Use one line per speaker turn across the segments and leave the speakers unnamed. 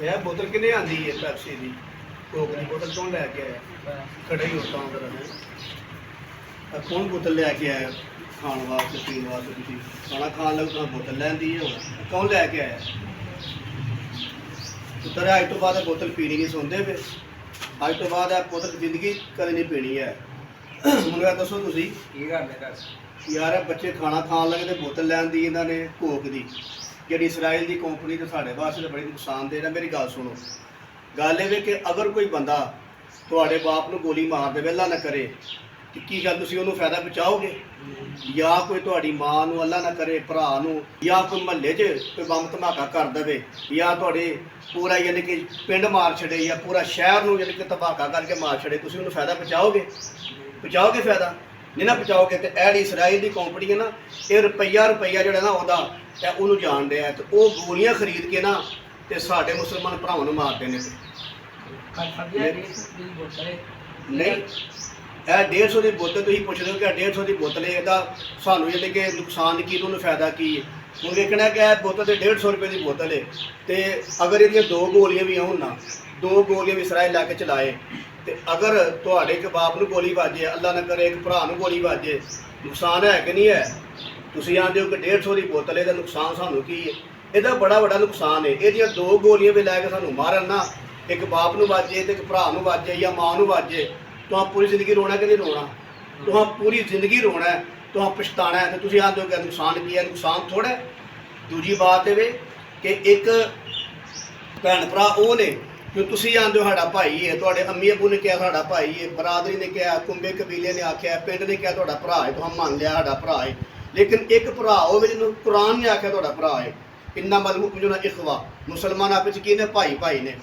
यह बोतल किने आंदी है पेप्सी दी कोक दी बोतल कौन लैके आया खड़े ही होता उधर है कौन बोतल लैके आया खाने वास्ते पीने वास्ते तुम खाना खान लगे तो बोतल लैंदी है कौन लैके आया पुत्र अज तो बाद बोतल पीनी नहीं सुनते पे अज तो बाद बोतल जिंदगी कदे नहीं पीनी है मुझे दसो तुम यार बच्चे खाना खान लगे तो बोतल लैन दी इन्होंने कोक की जी इसराइल की कंपनी तो साढ़े वास्ते तो बड़ी नुकसानदेह है। मेरी गल सुनो गल ये कि अगर कोई बंदा थोड़े बाप को गोली मार दे अल्लाह ना करे तो की गल तुम उन्होंने फायदा पहुँचाओगे या कोई थोड़ी माँ को अल्लाह ना करे भरा या कोई महल्ले कोई बंब धमाका कर दे या थोड़े पूरा यानी कि पिंड मार छड़े या पूरा शहर में यानी कि धमाका करके मार छड़े तुम उन्होंने फायदा पहुँचाओगे फायदा नहीं ना पहुँचाओगे। तो यह इसराइल की कंपनी है ना ये रुपया जोड़ा ना उन्होंने जान रहा है तो वो गोलियां खरीद के ना तो साढ़े मुसलमान भरावां मारते हैं नहीं यह 150 की बोतल तुम पुछ रहे हो कि 150 की बोतल है सानू यानी कि नुकसान की तो फायदा की है हूँ देखना कि बोतल तो 150 रुपये की बोतल है तो अगर ये 2 गोलियां भी हो ना 2 गोलियां भी इसराइल लैके चलाए तो अगर थोड़े एक बाप को गोली वाजे अल्लाह न करे एक भरा गोली वाजे नुकसान है कि नहीं है तुम आते हो कि 150 की बोतल है नुकसान सानू की है यदा बड़ा बड़ा नुकसान है ये 2 गोलियां भी लैके सानू मारन ना एक बाप को वाजे तो एक भरा वाजे या माँ को वाजे तो पूरी जिंदगी रोना कि नहीं रोना तो पूरी जिंदगी रोना है तो पछताना है तो तुम आते हो कि नुकसान की है नुकसान थोड़ा है। दूजी बात है कि एक भैन भरा वो ने जो तुम आते हो साड़ा भाई है थोड़े अम्मी अबू ने कहा साड़ा भाई है बरादरी ने कहा कुंबे कबीले ने आख्या पिंड ने कहा थोड़ा भरा है तो हम मान लिया साड़ा भरा है लेकिन एक भरा हो जिन्होंने कुरान ने आख्या थोड़ा भरा है इन्ना मतलब जो इखवा मुसलमान आपस की ने भाई भाई ने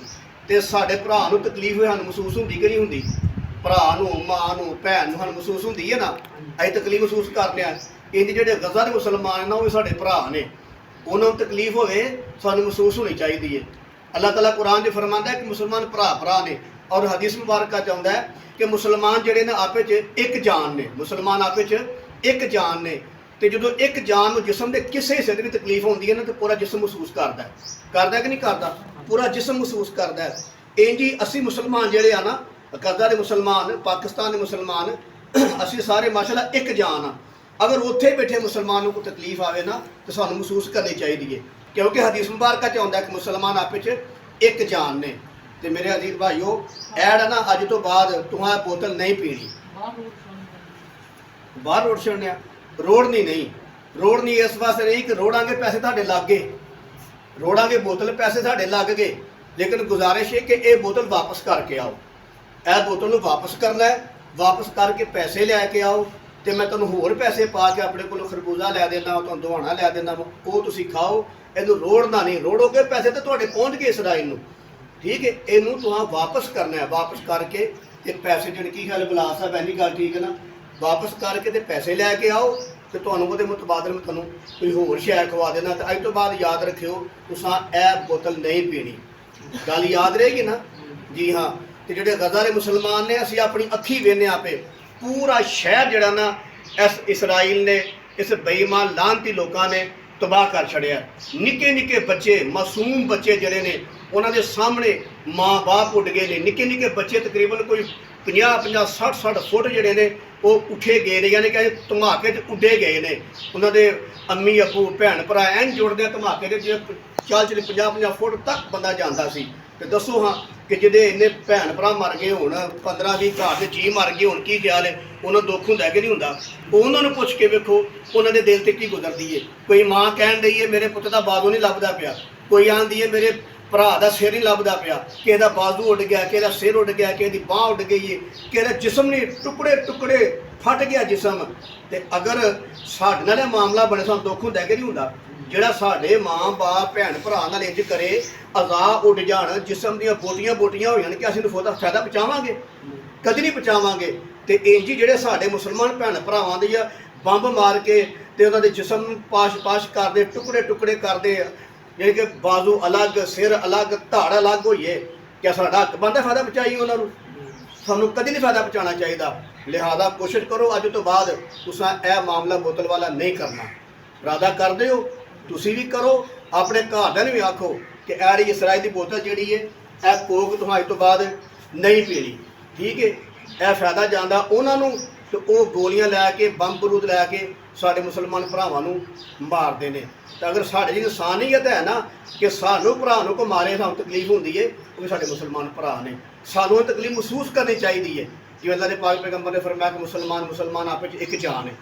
तो साढ़े भरा तकलीफ सूँ महसूस होंगी कि नहीं होंगी भरा माँ भैन सूँ महसूस होंगी है ना अं तकलीफ महसूस करते हैं इंज जो गजा के मुसलमान ना वो साढ़े भरा ने उन्होंने तकलीफ हो सानू महसूस होनी चाहिए है। अल्लाह ताला कुरान जो फरमाता है कि मुसलमान भरा ने और हदीस मुबारक चाहता है कि मुसलमान जोड़े ने आपे एक जान ने मुसलमान आपे एक जान ने तो जो एक जान में जिसम के किसी हिस्से की तकलीफ होती है ना तो पूरा जिसम महसूस करता है कि नहीं करता पूरा जिसम महसूस करता है। इंज ही असी मुसलमान जोड़े आ ना गजा के मुसलमान पाकिस्तान के मुसलमान असी सारे माशाअल्लाह एक जान आ अगर उत्थे बैठे मुसलमान को तकलीफ आवे ना तो सानू महसूस करनी चाहिए क्योंकि हदीस मुबारक चाहता है कि मुसलमान आपस एक जान ने। तो मेरे अजीज भाईओ ऐड ना अज तो बाद तुहां बोतल नहीं पीनी बाहर रोड छड़ने रोड नहीं इस वास्ते नहीं कि रोड़ा के पैसे तुहाडे लग गए रोड़ा के बोतल पैसे तुहाडे लग गए लेकिन गुजारिश है कि ये बोतल वापस करके आओ यह बोतल वापस करना है वापस करके पैसे लैके आओ तो मैं तुहानूं होर पैसे पा के अपने को खरबूजा लै देना तुहानूं दवाना लै देना वो तुसीं खाओ इनू रोड़ना नहीं रोड़ोगे पैसे तो तुहाडे पहुँच गए इसराइल नूं ठीक है इनू तुहां वापस करना है वापस करके ते पैसे जिहड़े की गल बुला साहब ऐनी गल ठीक है ना वापस करके ते पैसे लैके आओ तो तुहानूं उहदे मुतबादल में तुहानूं कोई होर शै खवा देना तो अज तो बाद याद रखियो तुसां यह बोतल नहीं पीनी गल याद रहेगी ना जी हाँ। तो जोड़े गजा के मुसलमान ने असीं अपनी अखी वेखने आपे पूरा शहर जड़ा ना इस इसराइल ने इस बेईमान लानती लोगों ने तबाह कर छड़िया निके निके बच्चे मासूम बच्चे जड़े ने उन्होंने सामने माँ बाप उड़ गए ने निके निके बच्चे तकरीबन कोई 50-50 फुट जड़े ने वो उठे गए ने यानी कि धमाके उड्डे गए ने उन्होंने अम्मी अबू भैन भरा एन जुड़ते धमाके जो 40-50 फुट तक बंदा जाता सी तो दसो हाँ कि जिहदे इन्ने भैन भरा मर गए हो 15-20 घर के जी मर गए हो की ख्याल है उन्होंने दुख होंदा कि नहीं होंदा उन्होंने पुछ के वेखो उन्होंने दिल से की गुजरती है। कोई माँ कह रही है मेरे पुत का बाजू नहीं लभदा पिया कोई आंदी है मेरे भरा का सिर नहीं लभदा पिया किसी का बाजू उड़ गया किसी का सिर उड़ गया किसी की बांह उड़ गई है किसी का जिसम नहीं टुकड़े टुकड़े फट गया जिसम। तो अगर साडे नाल मामला बने सानूं दुख होंदा कि नहीं होंदा जिहड़ा साडे माँ बाप भैन भरा नाल इंज करे अज़ा उड़ जाण जिसम दियां बोटियां बोटियां हो जाण कि असीं फायदा पहुँचावांगे कदी नहीं पहुँचावांगे। तो इंज ही जिहड़े साडे मुसलमान भैन भरावां दी बंब मार के ते उन्हां दे जिसम पाश पाश करदे टुकड़े टुकड़े करदे यानी कि बाजू अलग सिर अलग धड़ अलग होइए क्या साडा हक बनदा फायदा पहुँचाइए उन्होंने सानूं कदी नहीं फायदा पहुँचाना चाहिए। लिहाजा कोशिश करो अज तो बाद तुसां यह मामला बोतल वाला नहीं करना इरादा करदे हो तुसीं भी करो अपने घरदिआं नूं भी आखो ਕਿ ਐੜੀ ਇਸਰਾਇਲ ਦੀ ਬੋਤਲ ਜਿਹੜੀ ਹੈ ਇਹ ਕੋਕ ਤੁਹਾਨੂੰ ਅੱਜ ਤੋਂ ਬਾਅਦ ਨਹੀਂ ਪੀਣੀ, ਠੀਕ ਹੈ। ਇਹ ਫਾਇਦਾ ਜਾਂਦਾ ਉਹਨਾਂ ਨੂੰ ਤੇ ਉਹ ਗੋਲੀਆਂ ਲੈ ਕੇ ਬੰਬ ਬਰੂਦ ਲੈ ਕੇ ਸਾਡੇ ਮੁਸਲਮਾਨ ਭਰਾਵਾਂ ਨੂੰ ਮਾਰਦੇ ਨੇ। ਤਾਂ ਅਗਰ ਸਾਡੇ ਜੀ ਇਨਸਾਨੀਅਤ ਹੈ ਨਾ ਕਿ ਸਾਨੂੰ ਭਰਾ ਨੂੰ ਕੋ ਮਾਰੇ ਸਾਨੂੰ ਤਕਲੀਫ ਹੁੰਦੀ ਹੈ, ਉਹ ਵੀ ਸਾਡੇ ਮੁਸਲਮਾਨ ਭਰਾ ਨੇ, ਸਾਨੂੰ ਇਹ ਤਕਲੀਫ ਮਹਿਸੂਸ ਕਰਨੀ ਚਾਹੀਦੀ ਹੈ। ਜਿਵੇਂ ਅੱਲਾਹ ਦੇ ਪਾਕ ਪੈਗੰਬਰ ਨੇ ਫਰਮਾਇਆ ਕਿ ਮੁਸਲਮਾਨ ਆਪਸ ਵਿੱਚ ਇੱਕ ਜਾਨ ਹੈ,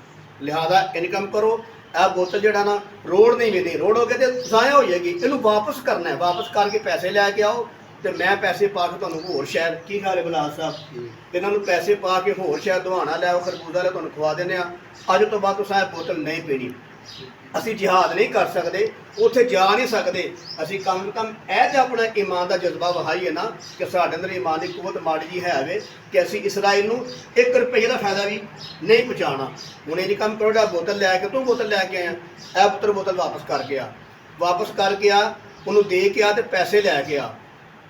ਲਿਹਾਜ਼ਾ ਇਨਕਮ ਕਰੋ। ਇਹ ਬੋਤਲ ਜਿਹੜਾ ਨਾ ਰੋੜ ਨਹੀਂ ਮਿਲਦੀ, ਰੋੜ ਹੋ ਕੇ ਤੇ ਜ਼ਾਇਆ ਹੋ ਜਾਏਗੀ, ਇਹਨੂੰ ਵਾਪਸ ਕਰਨਾ ਹੈ, ਵਾਪਸ ਕਰਕੇ ਪੈਸੇ ਲੈ ਕੇ ਆਓ ਤੇ ਮੈਂ ਪੈਸੇ ਪਾ ਕੇ ਤੁਹਾਨੂੰ ਹੋਰ ਸ਼ਹਿਰ ਕੀ ਖਾ ਲੈ ਬਲਾਸ ਸਾਹਿਬ, ਇਹਨਾਂ ਨੂੰ ਪੈਸੇ ਪਾ ਕੇ ਹੋਰ ਸ਼ਹਿਰ ਦਵਾਣਾ ਲਿਆਓ, ਖਰਬੂਜ਼ਾ ਲੈ ਤੁਹਾਨੂੰ ਖਵਾ ਦਿੰਦੇ ਆ। ਅੱਜ ਤੋਂ ਬਾਅਦ ਤੁਸੀਂ ਇਹ ਬੋਤਲ ਨਹੀਂ ਪੀਣੀ। ਅਸੀਂ ਜਿਹਾਦ ਨਹੀਂ ਕਰ ਸਕਦੇ, ਉੱਥੇ ਜਾ ਨਹੀਂ ਸਕਦੇ, ਅਸੀਂ ਕਮ ਤੋਂ ਕਮ ਇਹ ਜਿਹਾ ਆਪਣਾ ਈਮਾਨ ਦਾ ਜਜ਼ਬਾ ਵਹਾਈਏ ਨਾ ਕਿ ਸਾਡੇ ਅੰਦਰ ਈਮਾਨ ਦੀ ਕੁਵਤ ਮਾੜੀ ਜੀ ਹੈ ਵੇ ਕਿ ਅਸੀਂ ਇਸਰਾਈਲ ਨੂੰ 1 ਰੁਪਏ ਦਾ ਫਾਇਦਾ ਵੀ ਨਹੀਂ ਪਹੁੰਚਾਉਣਾ। ਹੁਣ ਇਹ ਕੰਮ ਕਰੋ, ਬੋਤਲ ਲੈ ਕੇ ਤੂੰ ਬੋਤਲ ਲੈ ਕੇ ਆਇਆ, ਇਹ ਪੁੱਤਰ ਬੋਤਲ ਵਾਪਸ ਕਰਕੇ ਆ, ਵਾਪਸ ਕਰਕੇ ਆ, ਉਹਨੂੰ ਦੇ ਕੇ ਆ ਤੇ ਪੈਸੇ ਲੈ ਕੇ ਆ,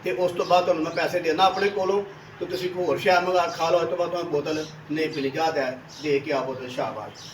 ਤੇ ਉਸ ਤੋਂ ਬਾਅਦ ਤੁਹਾਨੂੰ ਮੈਂ ਪੈਸੇ ਦੇਣਾ ਆਪਣੇ ਕੋਲੋਂ ਤੇ ਤੁਸੀਂ ਕੋਈ ਹੋਰ ਸ਼ਾਇਦ ਮੰਗਾ ਖਾ ਲਓ। ਇਸ ਤੋਂ ਬਾਅਦ ਤੁਹਾਨੂੰ ਬੋਤਲ ਨਹੀਂ ਪੀਣੀ, ਜਾ ਦੇ ਕੇ ਆ ਬੋਤਲ, ਸ਼ਾਬਾਸ਼।